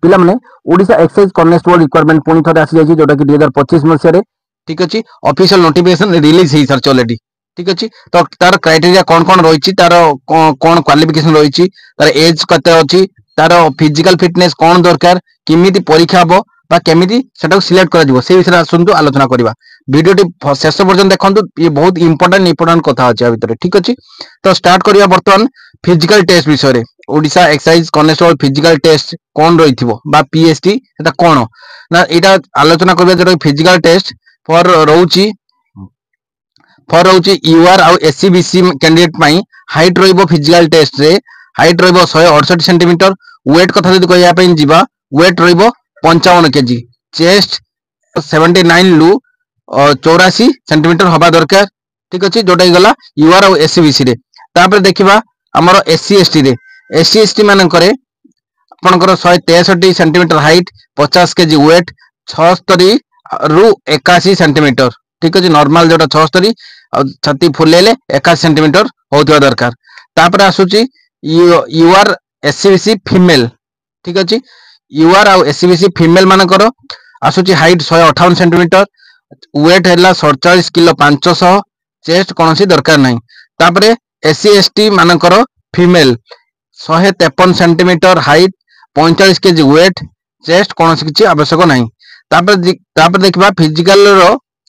पिला माने Odisha excise constable requirement पुणी थे आसी जाइए जोटा कि 2025 मसीह ठीक अच्छे ऑफिशियल नोटिफिकेशन रिलीज हो सारी ऑलरेडी ठीक अच्छे तो तार क्राइटेरिया कौन कौन रही तार कौन क्वालिफिकेशन रही तार एज कते अच्छी तार फिजिकल फिटनेस कौन दरकार किमिति परीक्षा हम बा केमिति सेटा सिलेक्ट करा से विषय आसतु आलोचना करवा वीडियोटी शेष पर्यटन देखु ये बहुत इंपोर्टेंट कथा अच्छे भितर ठीक अच्छे तो स्टार्ट करवा बर्तमान फिजिकल टेस्ट विषय Odisha excise constable physical test कौन रही पीएसटी कौन ना यहाँ आलोचना करवा जो फिजिकल टेस्ट फॉर रोची यूआर आउ एससीबीसी कैंडिडेट हाइट रहिबो फिजिकल टेस्ट रे हाइट रहिबो 168 सेंटीमीटर वेट कथा जदि कहया पई जीवा वेट रहिबो 55 केजी चेस्ट 79 लु 84 सेंटीमीटर हवा दरकार ठीक अछि जोटा गला यूआर आउ एससीबीसी रे तापर देखिबा हमर एससी एसटी मानकरे आपनकर 163 सेंटीमीटर हाइट 50 केजी वेट 76 रु 81 सेंटीमीटर ठीक अच्छे नॉर्मल जोटा 76 छाती फुलेले 81 सेंटीमीटर होता दरकार तापर आसुची यूआर एससीबीसी फीमेल ठीक अच्छे यूआर आउ एससीबीसी फीमेल मानकर आसुची हाइट 158 सेंटीमीटर वेट है 47 किलो 500 चेस्ट कौन सी दरकार नहीं तापर एससी एसटी मानकर female 153 centimetre height 45 KG weight chest कौन सी किसी आवश्यक नहीं तापर देखा फिजिकल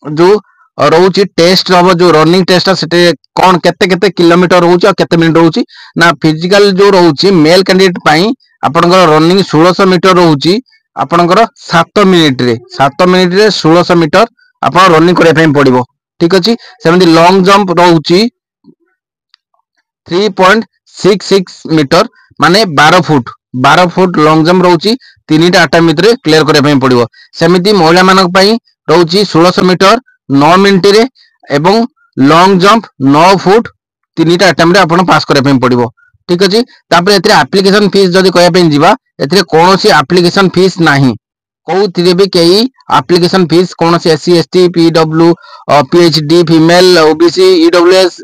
जो रोची टेस्ट हम जो रनिंग टेस्ट से कौन केते केते किलोमीटर रोची और केते मिनिट रोची ना फिजिकल जो रोची मेल कैंडिडेट पाई आपनकर रनिंग 1600 मीटर रोची आपनकर 7 मिनिट रे 1600 मीटर आपन रनिंग करे पई पड़िबो ठीक अछि सेमति लॉन्ग जंप रोची 3.66 मीटर माने 12 फुट लॉन्ग जंप रोची 3टा अटैम्प भितर क्लियर करे पई पड़िबो सेमति महिला मानक पई रोची 1600 मीटर 9 मिनिट रे एवं लॉन्ग जंप 9 फुट 3टा अटैम्प रे आपन पास करे पई पड़िबो ठीक अछि तापर एथरे एप्लीकेशन फीस जदी कहया पई जीवा एथरे कोनोसी एप्लीकेशन फीस नाही कोउथिरे भी केही एप्लीकेशन फीस कोनोसी SC ST PW PhD female OBC EWS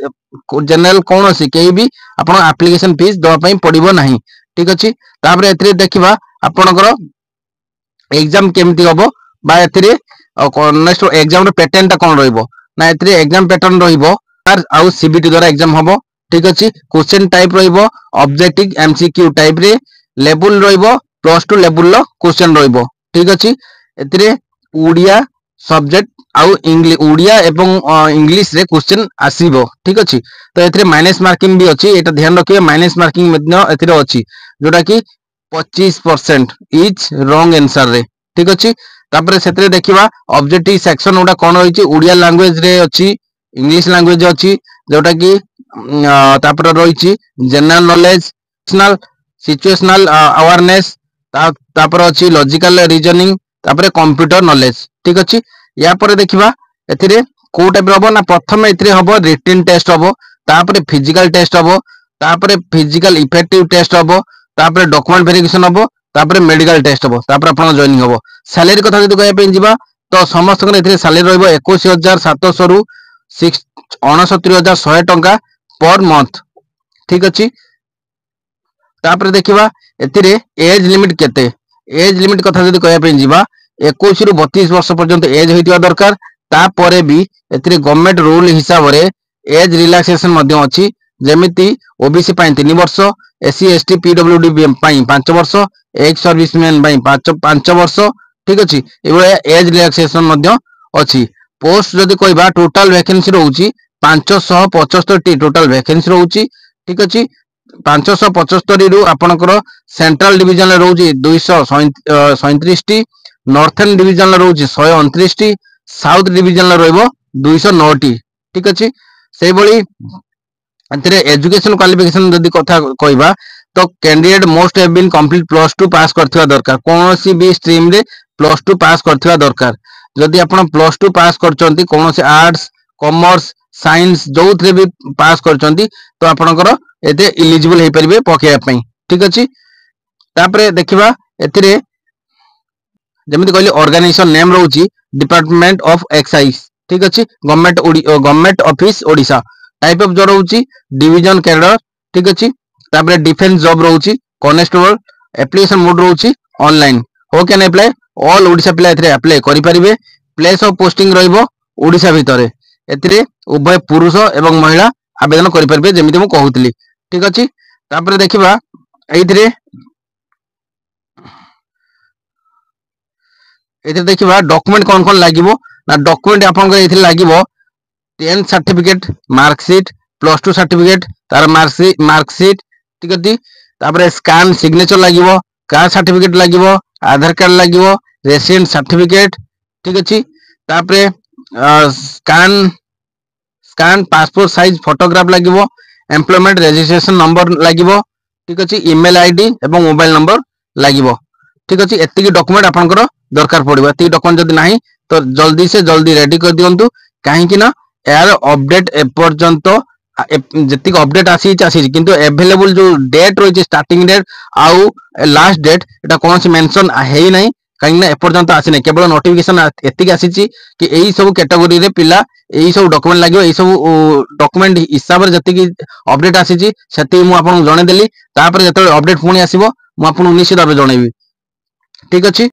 general कोनोसी केही भी आपन एप्लीकेशन फीस दवा पई पड़िबो नाही ठीक अछि तापर एथरे देखिबा आपनकर एग्जाम केमती होबो बा एथरे नेक्स्ट एग्जाम रे पैटर्न ता कोन रहइबो ना एथरे एग्जाम पैटर्न रहइबो आउ सीबीटी द्वारा एग्जाम होबो ठीक अछि क्वेश्चन टाइप रहइबो ऑब्जेक्टिव एमसीक्यू टाइप रे लेवल रहइबो +2 लेवल लो क्वेश्चन रहइबो ठीक अछि एथरे उड़िया सब्जेक्ट आउ इंग्लिश उड़िया एवं इंग्लिश रे क्वेश्चन आसीबो ठीक अछि तो एथरे माइनस मार्किंग भी अछि एटा ध्यान रखिए माइनस मार्किंग मध्य एथरे अछि जोटा कि 25% इज रॉन्ग आंसर रे ठीक अछि तापर सेतरे देखिबा ऑब्जेक्टिव सेक्शन उडा कोन होइछि उड़िया लैंग्वेज रे अछि इंग्लिश लैंग्वेज अछि जोटा कि तापर रहिछि general knowledge national situational awareness तापर अछि लॉजिकल रीजनिंग तापर कंप्यूटर नॉलेज ठीक अछि या पर देखिबा एथिरे को टाइप रहबो ना प्रथम एथिरे हबो रिटन टेस्ट हबो तापर फिजिकल टेस्ट हबो तापर फिजिकल इफेक्टिव टेस्ट हबो तापर डॉक्यूमेंट वेरिफिकेशन हबो तापर मेडिकल टेस्ट हबो तापर आपन जॉइनिंग हबो सैलरी कथा जदि कहया पे जीवा तो समस्त एथिरे सैलरी रहबो 21700 रु 69100 टंका पर मंथ ठीक अछि तापर देखिबा एथिरे एज लिमिट केते एज लिमिट कथा जदि कहया पे जीवा 21 रु 32 वर्ष पर्यंत एज होइतिवा दरकार तापरे भी एथिरे गवर्नमेंट रूल हिसाब रे एज रिलैक्सेशन मध्य अछि जेमिति ओबीसी पई 3 वर्ष एससी एसटी पीडब्ल्यूडी पई 5 वर्ष एक्स सर्विसमैन पई 5 वर्ष ठीक अछि एबे एज रिलैक्सेशन मध्य अछि पोस्ट जदि कहबा टोटल वैकेंसी रहउची 575 टी टोटल वैकेंसी रहउची ठीक अछि 575 रु आपनकर सेंट्रल डिवीजन रहउची 237 टी नॉर्थर्न डिवीजन रहउची 129 टी साउथ डिवीजन रहइबो 209 टी ठीक अछि सेहि बळी अंतरे एजुकेशन क्वालिफिकेशन जदि कथा कहबा तो candidate must have been complete +2 pass करथिवा दरकार कोनोसी भी स्ट्रीम रे +2 पास करथिवा दरकार जदि आपण +2 पास करचंती कोनोसी आर्ट्स कॉमर्स साइंस जोथरे भी पास करचंती तो आपनकर एते एलिजिबल हे परिबे पकेया पई ठीक अछि तापरे देखिबा एथिरे जेमिति कहली ऑर्गेनाइजेशन नेम रहउची डिपार्टमेंट ऑफ एक्साइज ठीक अछि government office Odisha type of job रहउची डिवीजन कैडर ठीक अछि तापरे डिफेंस जॉब रहउची कांस्टेबल एप्लीकेशन मोड रहउची online how can apply all Odisha पिला एथिरे अप्लाई करि परिबे प्लेस ऑफ पोस्टिंग रहइबो ओडिशा भितरे एथिरे उभय पुरुष एवं महिला आवेदन करि परिबे जेमिति मु कहउतली ठीक अछि तापर देखिबा एथिरे देखिबा डॉक्यूमेंट कौन कौन लागिवो ना डॉक्यूमेंट आपन एथिरे लागिवो 10 सर्टिफिकेट मार्कशीट +2 सर्टिफिकेट तार मार्कशीट ठीक अछि तापर स्कैन सिग्नेचर लागिवो कास्ट सर्टिफिकेट लागिवो आधार कार्ड लागिवो रेसिडेंट सर्टिफिकेट ठीक अछि तापर scan scan passport size photograph लागिवो एम्प्लॉयमेंट रजिस्ट्रेशन नंबर लागिवो ठीक अछि ईमेल आईडी एवं मोबाइल नंबर लागिवो ठीक अछि एतिकी डॉक्यूमेंट आपनकर दरकार पड़िबो एतिकी डॉक्यूमेंट जदी नाही तो जल्दी से जल्दी रेडी कर दियंतु काहे कि ना यार अपडेट ए पर्यंत जति अपडेट आसी किंतु अवेलेबल जो डेट रही स्टार्टिंग डेट आउ लास्ट डेट एटा कौन सी मेंशन है नहीं कहीं ए पर्यंत आसी नहीं केवल नोटिफिकेशन एतिक आसी कि एई सब कैटेगरी रे पिला एई सब डॉक्यूमेंट लागो एई सब डॉक्यूमेंट हिसाब रे जति अपडेट आसी सेति मु आपन जणे देली तापर जते अपडेट पुनी आसीबो मु आपन निश्चित भाबे जणेबी ठीक अछि।